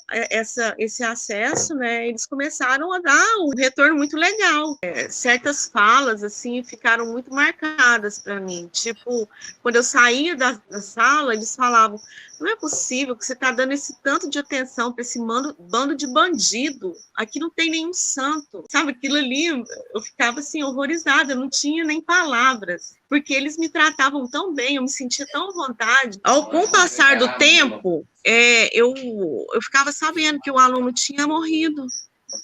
esse acesso, né, eles começaram a dar um retorno muito legal. Certas falas, assim, ficaram muito marcadas para mim. Tipo, quando eu saía da sala, eles falavam: não é possível que você está dando esse tanto de atenção para esse bando de bandido. Aqui não tem nenhum santo. Sabe, aquilo ali, eu ficava assim, horrorizada, eu não tinha nem palavras, porque eles me tratavam tão bem, eu me sentia tão à vontade. Com o passar do tempo, eu ficava sabendo que o aluno tinha morrido,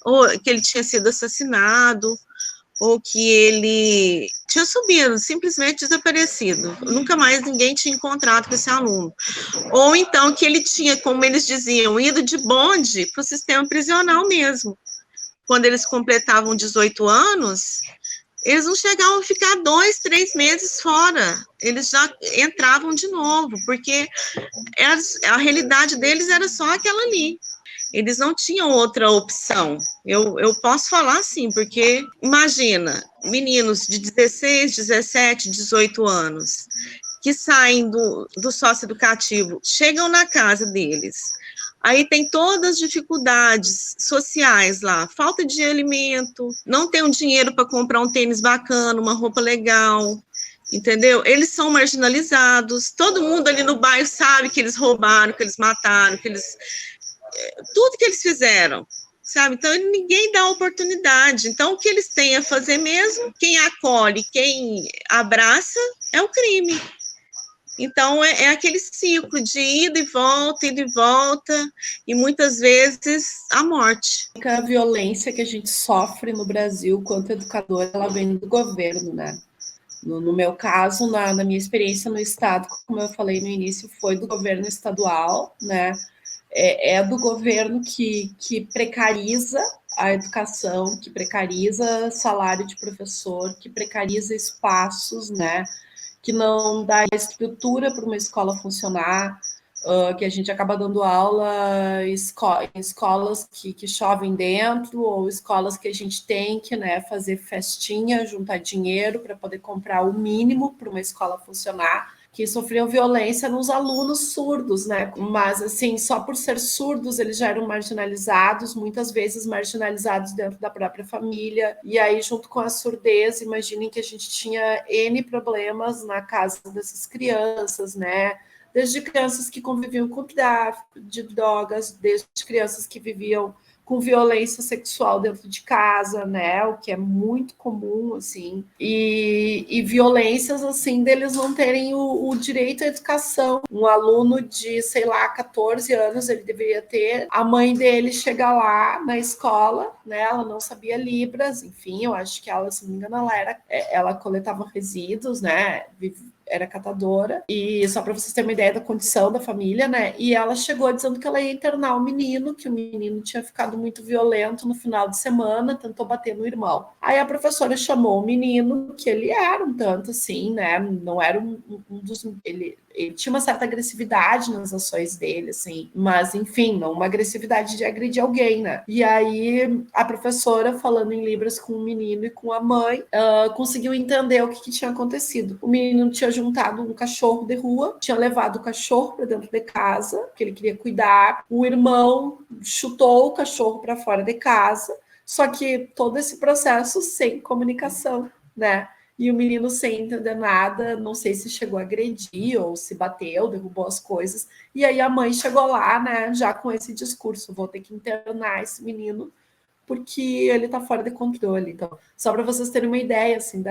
ou que ele tinha sido assassinado, ou que ele tinha subido, simplesmente desaparecido. Nunca mais ninguém tinha encontrado com esse aluno. Ou então que ele tinha, como eles diziam, ido de bonde para o sistema prisional mesmo. Quando eles completavam 18 anos, eles não chegavam a ficar 2, 3 meses fora. Eles já entravam de novo, porque a realidade deles era só aquela ali. Eles não tinham outra opção. Eu posso falar assim, porque imagina, meninos de 16, 17, 18 anos, que saem do socioeducativo, chegam na casa deles, aí tem todas as dificuldades sociais lá, falta de alimento, não tem um dinheiro para comprar um tênis bacana, uma roupa legal, entendeu? Eles são marginalizados, todo mundo ali no bairro sabe que eles roubaram, que eles mataram, tudo que eles fizeram, sabe? Então, ninguém dá oportunidade. Então, o que eles têm a fazer mesmo, quem acolhe, quem abraça, é o crime. Então, é aquele ciclo de ida e volta, e muitas vezes a morte. A violência que a gente sofre no Brasil, quanto educadora, ela vem do governo, né? No meu caso, na minha experiência no Estado, como eu falei no início, foi do governo estadual, né? É do governo que precariza a educação, que precariza salário de professor, que precariza espaços, né? Que não dá estrutura para uma escola funcionar, que a gente acaba dando aula em escolas que chovem dentro, ou escolas que a gente tem que, né, fazer festinha, juntar dinheiro para poder comprar o mínimo para uma escola funcionar, que sofriam violência nos alunos surdos, né? Mas, assim, só por ser surdos, eles já eram marginalizados, muitas vezes marginalizados dentro da própria família. E aí, junto com a surdez, imaginem que a gente tinha N problemas na casa dessas crianças, né? Desde crianças que conviviam com tráfico de drogas, desde crianças que viviam com com violência sexual dentro de casa, né, o que é muito comum, assim, e violências, assim, deles não terem o direito à educação. Um aluno de, sei lá, 14 anos, ele deveria ter, a mãe dele chega lá na escola, né, ela não sabia Libras, enfim, eu acho que ela, se não me engano, ela coletava resíduos, né, era catadora, e só para vocês terem uma ideia da condição da família, né? E ela chegou dizendo que ela ia internar o menino, que o menino tinha ficado muito violento no final de semana, tentou bater no irmão. Aí a professora chamou o menino, que ele era um tanto assim, né? Não era um dos. Ele tinha uma certa agressividade nas ações dele, assim, mas enfim, não uma agressividade de agredir alguém, né? E aí a professora, falando em Libras com o menino e com a mãe, conseguiu entender o que tinha acontecido. O menino tinha juntado um cachorro de rua, tinha levado o cachorro para dentro de casa, que ele queria cuidar. O irmão chutou o cachorro para fora de casa, só que todo esse processo sem comunicação, né? E o menino sem entender nada, não sei se chegou a agredir ou se bateu, derrubou as coisas. E aí a mãe chegou lá, né, já com esse discurso: vou ter que internar esse menino porque ele tá fora de controle. Então, só para vocês terem uma ideia, assim,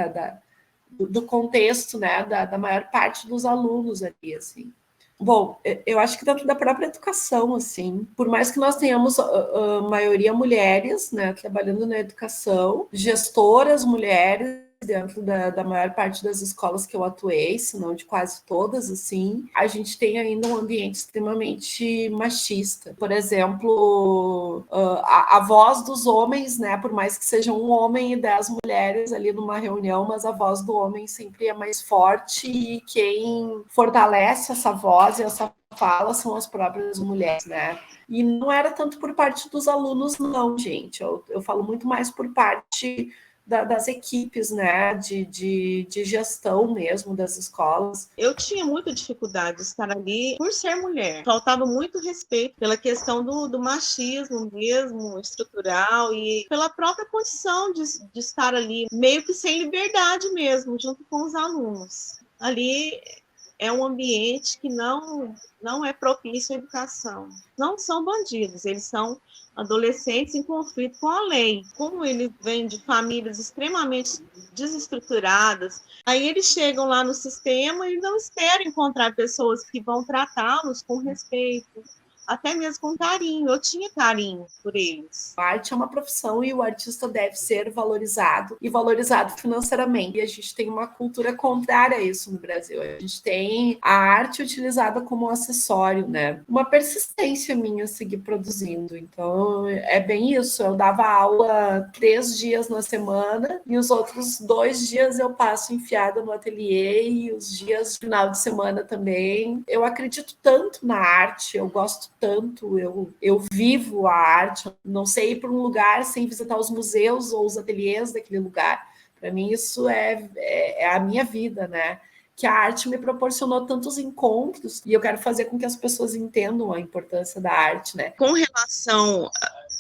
do contexto, né, da maior parte dos alunos ali, assim. Bom, eu acho que dentro da própria educação, assim, por mais que nós tenhamos a maioria mulheres, né, trabalhando na educação, gestoras mulheres dentro da maior parte das escolas que eu atuei, se não de quase todas, assim, a gente tem ainda um ambiente extremamente machista. Por exemplo, a voz dos homens, né, por mais que seja um homem e 10 mulheres ali numa reunião, mas a voz do homem sempre é mais forte, e quem fortalece essa voz e essa fala são as próprias mulheres, né? E não era tanto por parte dos alunos, não, gente. Eu falo muito mais por parte das equipes, né, de gestão mesmo das escolas. Eu tinha muita dificuldade de estar ali por ser mulher. Faltava muito respeito pela questão do machismo mesmo, estrutural, e pela própria condição de estar ali, meio que sem liberdade mesmo, junto com os alunos. Ali é um ambiente que não é propício à educação. Não são bandidos, eles são adolescentes em conflito com a lei. Como eles vêm de famílias extremamente desestruturadas, aí eles chegam lá no sistema e não esperam encontrar pessoas que vão tratá-los com respeito, até mesmo com carinho. Eu tinha carinho por eles. A arte é uma profissão e o artista deve ser valorizado, e valorizado financeiramente. E a gente tem uma cultura contrária a isso no Brasil. A gente tem a arte utilizada como um acessório, né? Uma persistência minha seguir produzindo. Então, é bem isso. Eu dava aula 3 dias na semana e os outros 2 dias eu passo enfiada no ateliê, e os dias final de semana também. Eu acredito tanto na arte, eu gosto tanto, eu vivo a arte, não sei ir para um lugar sem visitar os museus ou os ateliês daquele lugar. Para mim isso é a minha vida, né? Que a arte me proporcionou tantos encontros, e eu quero fazer com que as pessoas entendam a importância da arte, né? Com relação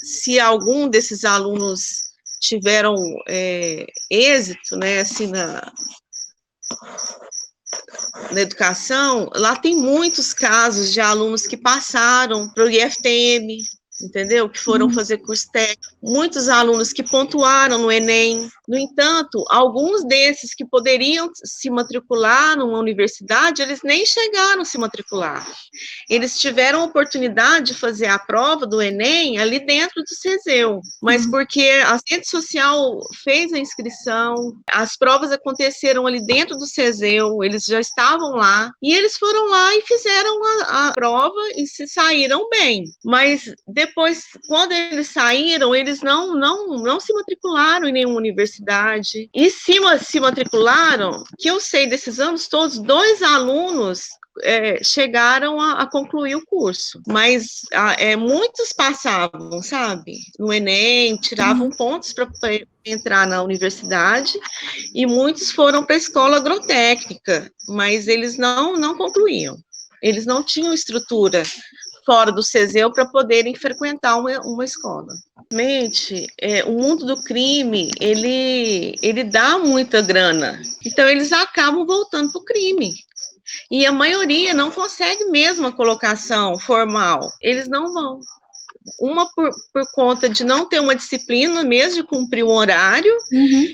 se algum desses alunos tiveram êxito, né, assim, na educação, lá tem muitos casos de alunos que passaram para o IFTM, entendeu? Que foram fazer curso técnico. Muitos alunos que pontuaram no Enem. No entanto, alguns desses que poderiam se matricular numa universidade, eles nem chegaram a se matricular. Eles tiveram a oportunidade de fazer a prova do Enem ali dentro do CESEU, mas porque a rede social fez a inscrição, as provas aconteceram ali dentro do CESEU, eles já estavam lá, e eles foram lá e fizeram a prova e se saíram bem. Mas depois, quando eles saíram, eles não se matricularam em nenhuma universidade. E se matricularam, que eu sei desses anos todos, 2 alunos chegaram a concluir o curso, mas muitos passavam, sabe, no Enem, tiravam pontos para entrar na universidade, e muitos foram para a escola agrotécnica, mas eles não concluíam, eles não tinham estrutura fora do CESEU para poderem frequentar uma escola. Realmente, o mundo do crime, ele dá muita grana, então eles acabam voltando para o crime. E a maioria não consegue mesmo a colocação formal, eles não vão. Uma por conta de não ter uma disciplina mesmo, de cumprir um horário,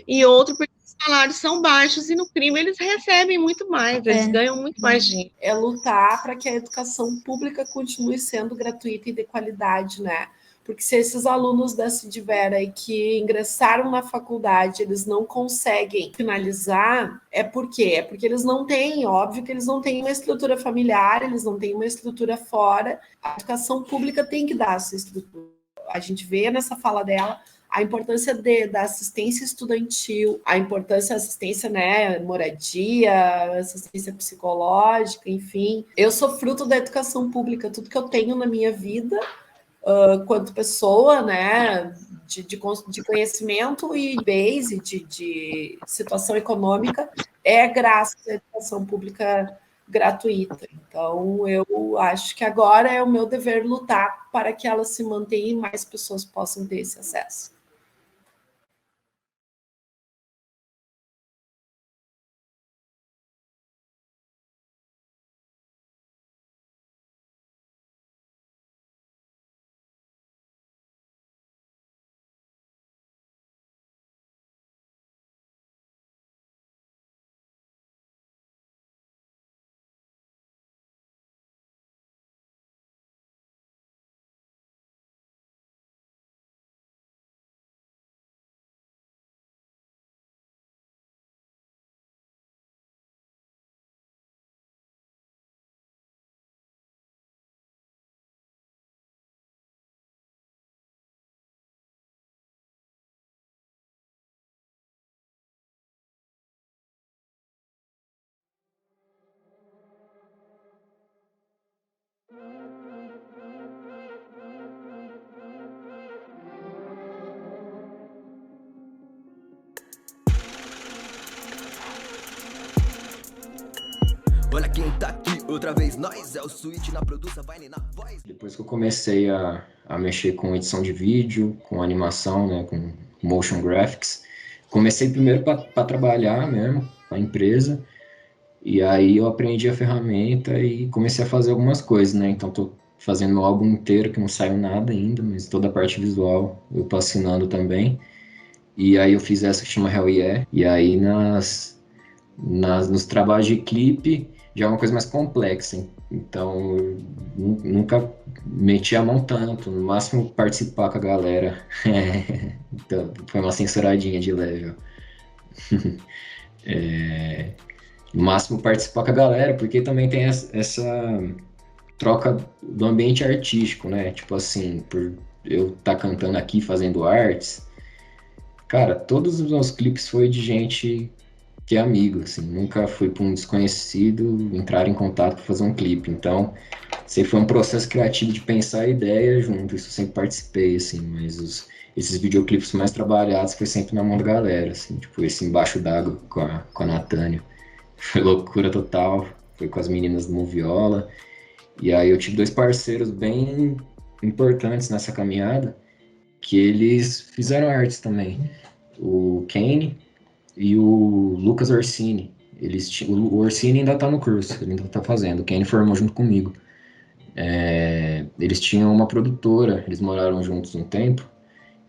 e outro porque os salários são baixos e no crime eles recebem muito mais, eles ganham muito mais dinheiro. É lutar para que a educação pública continue sendo gratuita e de qualidade, né? Porque se esses alunos da Cidivera e que ingressaram na faculdade, eles não conseguem finalizar, é por quê? É porque eles não têm, óbvio que eles não têm uma estrutura familiar, eles não têm uma estrutura fora. A educação pública tem que dar essa estrutura. A gente vê nessa fala dela a importância da assistência estudantil, a importância da assistência, né, moradia, assistência psicológica, enfim. Eu sou fruto da educação pública, tudo que eu tenho na minha vida, quanto pessoa, né, de conhecimento e base, de situação econômica, é graças à educação pública gratuita. Então, eu acho que agora é o meu dever lutar para que ela se mantenha e mais pessoas possam ter esse acesso. Olha quem tá aqui, outra vez nós, é o Switch na produção, vai nem na voz. Depois que eu comecei a mexer com edição de vídeo, com animação, né, com motion graphics, comecei primeiro para trabalhar mesmo, na empresa, e aí eu aprendi a ferramenta e comecei a fazer algumas coisas, né, então tô fazendo meu álbum inteiro, que não saiu nada ainda, mas toda a parte visual eu tô assinando também, e aí eu fiz essa que chama Hell Yeah, e aí nos trabalhos de clipe já é uma coisa mais complexa, hein? Então eu nunca meti a mão tanto, no máximo participar com a galera. Então, foi uma censuradinha de leve. No máximo participar com a galera, porque também tem essa troca do ambiente artístico, né? Tipo assim, por eu estar cantando aqui, fazendo artes, cara, todos os meus clipes foi de gente que é amigo, assim, nunca fui para um desconhecido entrar em contato para fazer um clipe, então sempre foi um processo criativo de pensar a ideia junto, isso eu sempre participei, assim, mas esses videoclipes mais trabalhados foi sempre na mão da galera, assim, tipo esse Embaixo d'Água com a Natânia, foi loucura total, foi com as meninas do Moviola, e aí eu tive dois parceiros bem importantes nessa caminhada, que eles fizeram artes também, o Kane e o Lucas Orsini. O Orsini ainda está no curso, ele ainda está fazendo, o Kenny formou junto comigo. Eles tinham uma produtora, eles moraram juntos um tempo,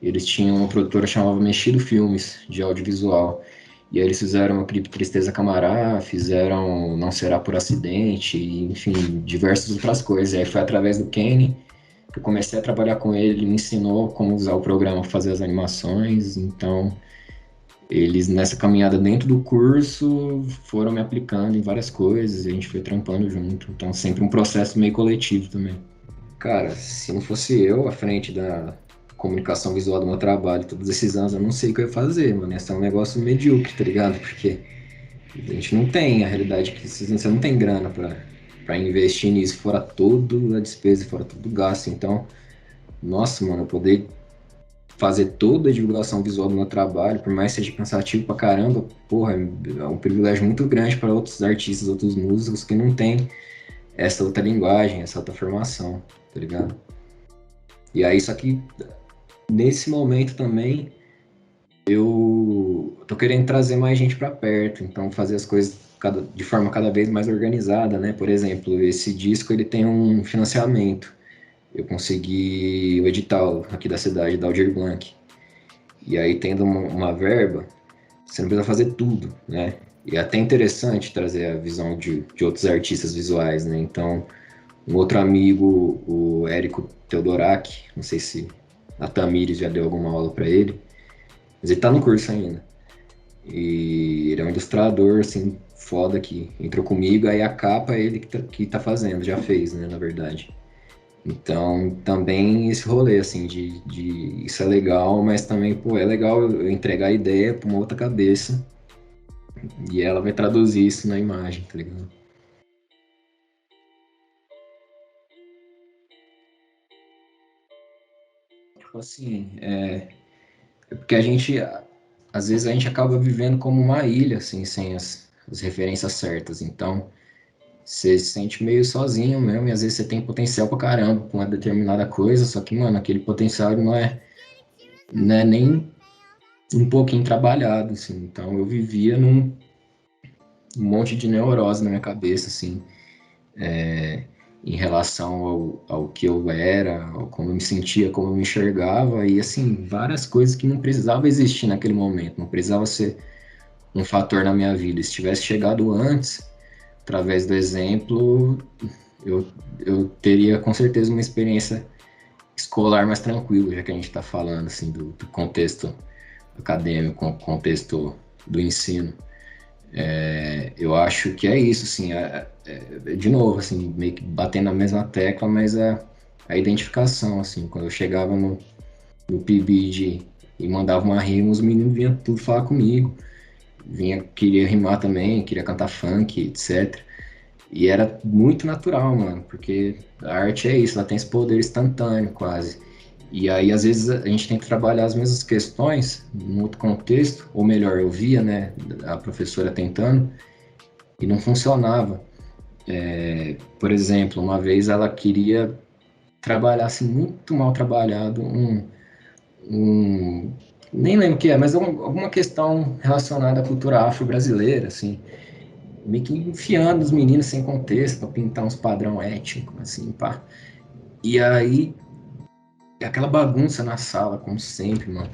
eles tinham uma produtora chamada Mexido Filmes, de audiovisual. E aí eles fizeram o clipe Tristeza Camará, fizeram Não Será Por Acidente, e, enfim, diversas outras coisas. E aí foi através do Kenny que eu comecei a trabalhar com ele, ele me ensinou como usar o programa para fazer as animações, então eles, nessa caminhada dentro do curso, foram me aplicando em várias coisas, e a gente foi trampando junto. Então, sempre um processo meio coletivo também. Cara, se não fosse eu à frente da comunicação visual do meu trabalho todos esses anos, eu não sei o que eu ia fazer, mano. Ia ser um negócio medíocre, tá ligado? Porque a gente não tem, a realidade é que você não tem grana pra investir nisso, fora toda a despesa, fora todo o gasto. Então, nossa, mano, eu poder fazer toda a divulgação visual do meu trabalho, por mais que seja cansativo pra caramba, porra, é um privilégio muito grande para outros artistas, outros músicos que não têm essa outra linguagem, essa outra formação, tá ligado? E aí, só que nesse momento também, eu tô querendo trazer mais gente para perto, então fazer as coisas de forma cada vez mais organizada, né? Por exemplo, esse disco ele tem um financiamento eu consegui o edital aqui da cidade, da Aldir Blanc. E aí, tendo uma verba, você não precisa fazer tudo, né? E é até interessante trazer a visão de outros artistas visuais, né? Então, um outro amigo, o Érico Teodorak, não sei se a Tamires já deu alguma aula para ele, mas ele tá no curso ainda. E ele é um ilustrador, assim, foda que entrou comigo, aí a capa é ele que tá fazendo, já fez, né, na verdade. Então, também esse rolê, assim, isso é legal, mas também, pô, é legal eu entregar a ideia para uma outra cabeça e ela vai traduzir isso na imagem, tá ligado? Tipo assim, é porque às vezes a gente acaba vivendo como uma ilha, assim, sem as referências certas. Então, você se sente meio sozinho mesmo, e às vezes você tem potencial pra caramba com uma determinada coisa, só que, mano, aquele potencial não é nem um pouquinho trabalhado, assim. Então, eu vivia num um monte de neurose na minha cabeça, assim, em relação ao que eu era, ao como eu me sentia, como eu me enxergava, e, assim, várias coisas que não precisavam existir naquele momento, não precisava ser um fator na minha vida. Se tivesse chegado antes, através do exemplo, eu, eu teria com certeza uma experiência escolar mais tranquila, já que a gente está falando assim do contexto acadêmico, contexto do ensino. Eu acho que é isso, assim, de novo, assim, meio que batendo na mesma tecla, mas a identificação, assim, quando eu chegava no PIBID e mandava uma rima, os meninos vinham tudo falar comigo, queria rimar também, queria cantar funk, etc. E era muito natural, mano, porque a arte é isso, ela tem esse poder instantâneo quase. E aí, às vezes, a gente tem que trabalhar as mesmas questões num outro contexto, ou melhor, eu via, né, a professora tentando, e não funcionava. Por exemplo, uma vez ela queria trabalhar, assim, muito mal trabalhado, um nem lembro o que é, mas alguma questão relacionada à cultura afro-brasileira, assim, meio que enfiando os meninos sem contexto para pintar uns padrão étnico, assim, pá. E aí, aquela bagunça na sala, como sempre, mano.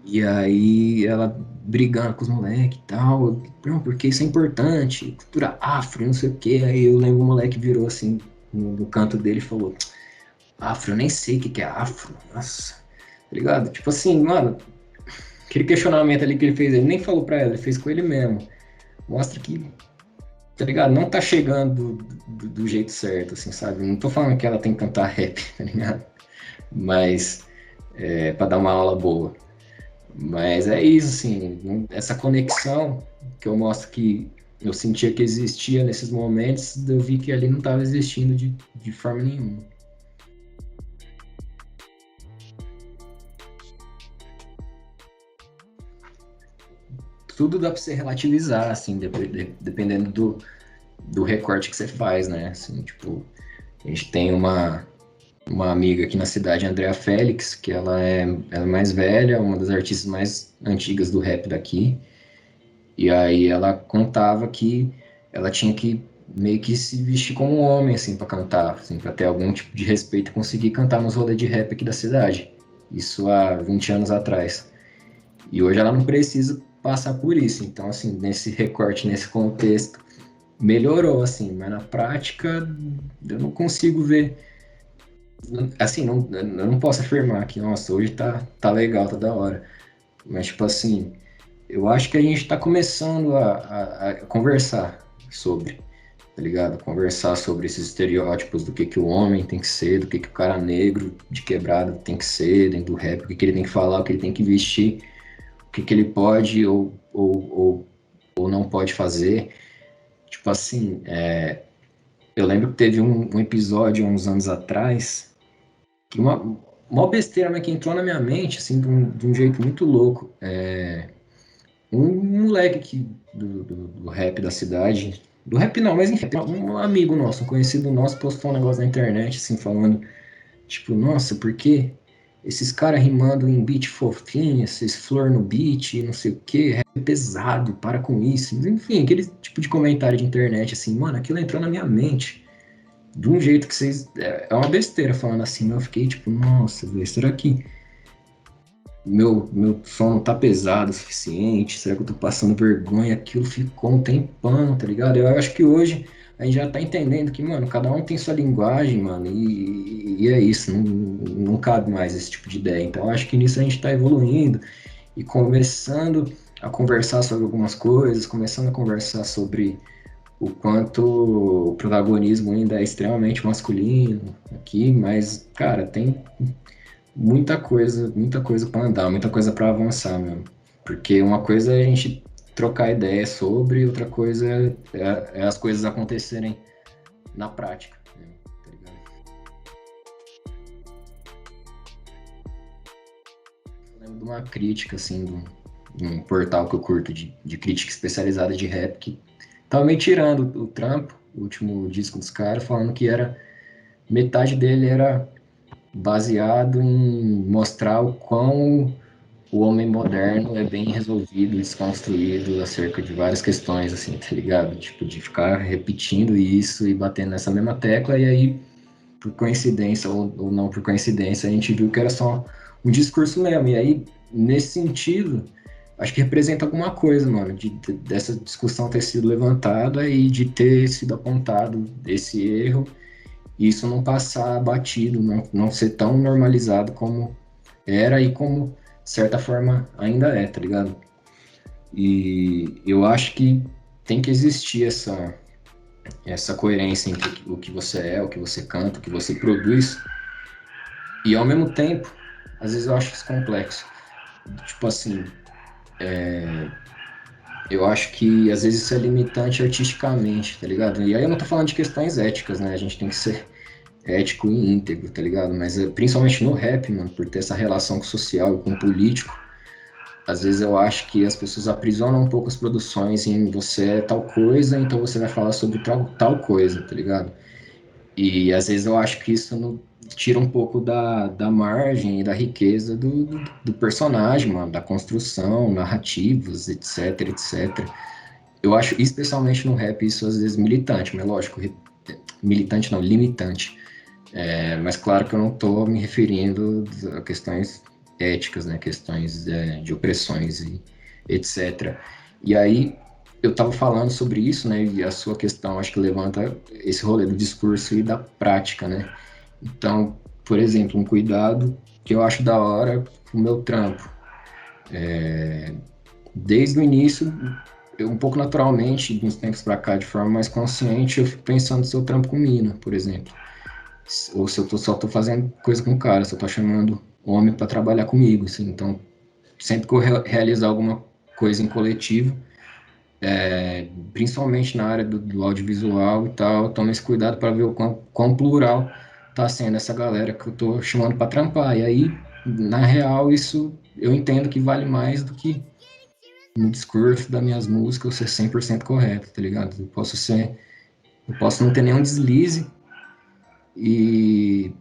E aí, ela brigando com os moleques e tal. Não, porque isso é importante, cultura afro, não sei o quê. Aí eu lembro o moleque virou assim, no canto dele e falou: Afro, eu nem sei o que é afro. Nossa, tá ligado? Tipo assim, mano, aquele questionamento ali que ele fez, ele nem falou pra ela, ele fez com ele mesmo. Mostra que, tá ligado? Não tá chegando do jeito certo, assim, sabe? Não tô falando que ela tem que cantar rap, tá ligado? Mas para dar uma aula boa. Mas é isso, assim, essa conexão que eu mostro que eu sentia que existia nesses momentos, eu vi que ali não estava existindo de forma nenhuma. Tudo dá para você relativizar, assim, dependendo do recorte que você faz, né? Assim, tipo, a gente tem uma amiga aqui na cidade, Andrea Félix, que ela é mais velha, uma das artistas mais antigas do rap daqui. E aí ela contava que ela tinha que meio que se vestir como um homem, assim, para cantar, assim, para ter algum tipo de respeito e conseguir cantar nos rolês de rap aqui da cidade. Isso há 20 anos atrás. E hoje ela não precisa passar por isso. Então, assim, nesse recorte, nesse contexto, melhorou, assim, mas na prática eu não consigo ver. Assim, eu não posso afirmar que, nossa, hoje tá legal, tá da hora. Mas, tipo assim, eu acho que a gente tá começando a conversar sobre, tá ligado? Conversar sobre esses estereótipos do que o homem tem que ser, do que o cara negro de quebrada tem que ser dentro do rap, o que ele tem que falar, o que ele tem que vestir, o que ele pode ou não pode fazer. Tipo assim, eu lembro que teve um episódio uns anos atrás que uma besteira, mas que entrou na minha mente, assim, de um jeito muito louco. Um moleque aqui do rap da cidade, do rap não, mas enfim, um amigo nosso, um conhecido nosso, postou um negócio na internet, assim, falando, tipo, nossa, por que esses caras rimando em beat fofinho, esses flor no beat, não sei o que, rap pesado, para com isso. Enfim, aquele tipo de comentário de internet, assim, mano, aquilo entrou na minha mente de um jeito que vocês... É uma besteira falando assim, eu fiquei tipo, nossa, velho, será que meu som não tá pesado o suficiente? Será que eu tô passando vergonha? Aquilo ficou um tempão, tá ligado? Eu acho que hoje a gente já tá entendendo que, mano, cada um tem sua linguagem, mano, e é isso, não cabe mais esse tipo de ideia. Então eu acho que nisso a gente tá evoluindo e começando a conversar sobre algumas coisas, começando a conversar sobre o quanto o protagonismo ainda é extremamente masculino aqui, mas, cara, tem muita coisa para andar, muita coisa para avançar mesmo. Porque uma coisa é a gente trocar ideia sobre, outra coisa é as coisas acontecerem na prática, né? Tá ligado? Eu lembro de uma crítica, assim, de um portal que eu curto de crítica especializada de rap, que tava meio tirando o trampo, o último disco dos caras, falando que metade dele era baseado em mostrar o quão o homem moderno é bem resolvido, desconstruído acerca de várias questões, assim, tá ligado? Tipo, de ficar repetindo isso e batendo nessa mesma tecla, e aí, por coincidência ou não por coincidência, a gente viu que era só um discurso mesmo. E aí, nesse sentido, acho que representa alguma coisa, mano, dessa discussão ter sido levantada e de ter sido apontado esse erro, e isso não passar batido, não ser tão normalizado como era e como, de certa forma, ainda é, tá ligado? E eu acho que tem que existir essa coerência entre o que você é, o que você canta, o que você produz, e ao mesmo tempo, às vezes eu acho isso complexo. Tipo assim, eu acho que às vezes isso é limitante artisticamente, tá ligado? E aí eu não tô falando de questões éticas, né? A gente tem que ser ético e íntegro, tá ligado? Mas principalmente no rap, mano, por ter essa relação com o social e com o político, às vezes eu acho que as pessoas aprisionam um pouco as produções em você é tal coisa, então você vai falar sobre tal coisa, tá ligado? E às vezes eu acho que isso tira um pouco da margem e da riqueza do personagem, mano, da construção, narrativas, etc, etc. Eu acho, especialmente no rap, isso às vezes militante, mas lógico, militante não, limitante. Mas claro que eu não estou me referindo a questões éticas, né, questões de opressões e etc. E aí eu estava falando sobre isso, né, e a sua questão acho que levanta esse rolê do discurso e da prática, né. Então, por exemplo, um cuidado que eu acho da hora o meu trampo. Desde o início, eu, um pouco naturalmente, de uns tempos para cá, de forma mais consciente, eu fico pensando se eu trampo com mina, por exemplo. Ou se eu só tô fazendo coisa com cara, se eu tô chamando homem para trabalhar comigo, assim. Então, sempre que eu realizar alguma coisa em coletivo, principalmente na área do audiovisual e tal, eu tomo esse cuidado para ver o quão plural tá sendo essa galera que eu tô chamando para trampar. E aí, na real, isso eu entendo que vale mais do que no discurso das minhas músicas eu ser 100% correto, tá ligado? Eu posso não ter nenhum deslize, e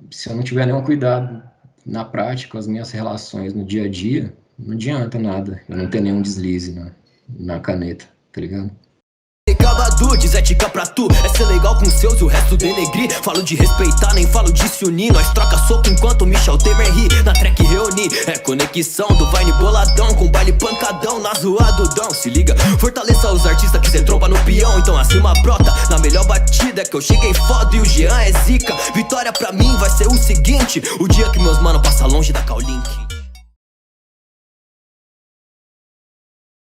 se eu não tiver nenhum cuidado na prática com as minhas relações no dia a dia, não adianta nada eu não ter nenhum deslize na caneta, tá ligado? Diz ética pra tu, é ser legal com seus e o resto denegrir. Falo de respeitar, nem falo de se unir. Nós troca soco enquanto Michel Temer ri. Na track reunir, é conexão do Vine boladão com baile pancadão na rua do Dão. Se liga, fortaleça os artistas que cê tromba no peão. Então acima brota, na melhor batida é que eu cheguei foda e o Jean é zica. Vitória pra mim vai ser o seguinte: o dia que meus mano passa longe da Caolink.